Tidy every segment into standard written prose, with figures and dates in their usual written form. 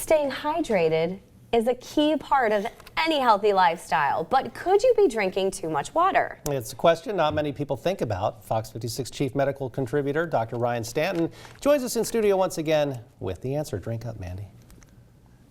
Staying hydrated is a key part of any healthy lifestyle, but could you be drinking too much water? It's a question not many people think about. Fox 56 Chief Medical Contributor Dr. Ryan Stanton joins us in studio once again with the answer. Drink up, Mandy.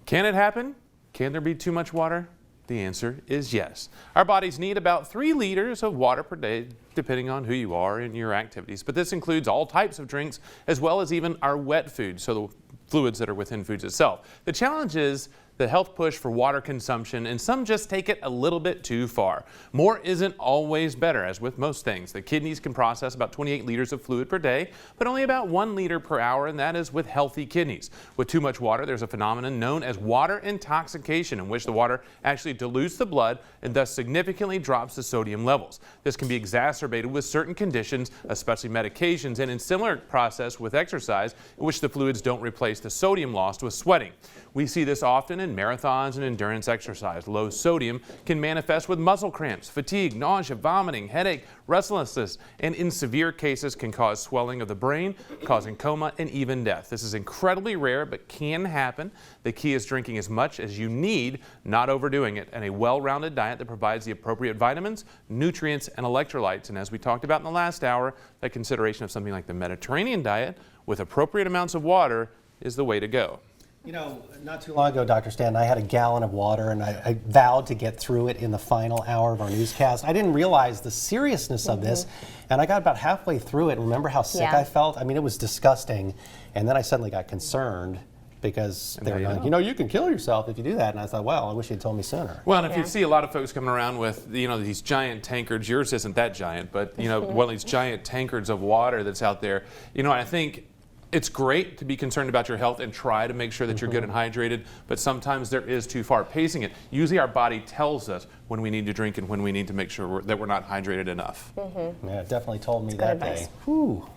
Can it happen? Can there be too much water? The answer is yes. Our bodies need about 3 liters of water per day, depending on who you are and your activities. But this includes all types of drinks, as well as even our wet foods, so the fluids that are within foods itself. The challenge is the health push for water consumption, and some just take it a little bit too far. More isn't always better, as with most things. The kidneys can process about 28 liters of fluid per day, but only about 1 liter per hour, and that is with healthy kidneys. With too much water, there's a phenomenon known as water intoxication, in which the water actually dilutes the blood and thus significantly drops the sodium levels. This can be exacerbated with certain conditions, especially medications, and in similar process with exercise, in which the fluids don't replace the sodium lost with sweating. We see this often in marathons and endurance exercise. Low sodium can manifest with muscle cramps, fatigue, nausea, vomiting, headache, restlessness, and in severe cases can cause swelling of the brain, causing coma and even death. This is incredibly rare, but can happen. The key is drinking as much as you need, not overdoing it, and a well-rounded diet that provides the appropriate vitamins, nutrients, and electrolytes. And as we talked about in the last hour, that consideration of something like the Mediterranean diet with appropriate amounts of water is the way to go. You know, not too long ago, Dr. Stanton, I had a gallon of water, and I vowed to get through it in the final hour of our newscast. I didn't realize the seriousness of this, and I got about halfway through it. Remember how sick I felt? I mean, it was disgusting. And then I suddenly got concerned because they were like, you know, you can kill yourself if you do that. And I thought, well, I wish you'd told me sooner. Well, and if you see a lot of folks coming around with, you know, these giant tankards, yours isn't that giant, but, you know, one of these giant tankards of water that's out there, you know, I think it's great to be concerned about your health and try to make sure that you're good and hydrated, but sometimes there is too far pacing it. Usually our body tells us when we need to drink and when we need to make sure that we're not hydrated enough. Yeah, it definitely told me that day. Whew.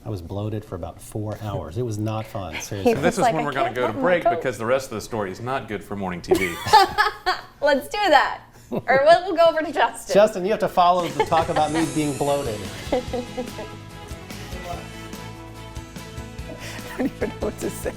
I was bloated for about 4 hours. It was not fun, seriously. And this is when we're going to go to break because the rest of the story is not good for morning TV. Let's do that. Or we'll go over to Justin. Justin, you have to follow the talk about me being bloated. I don't even know what to say.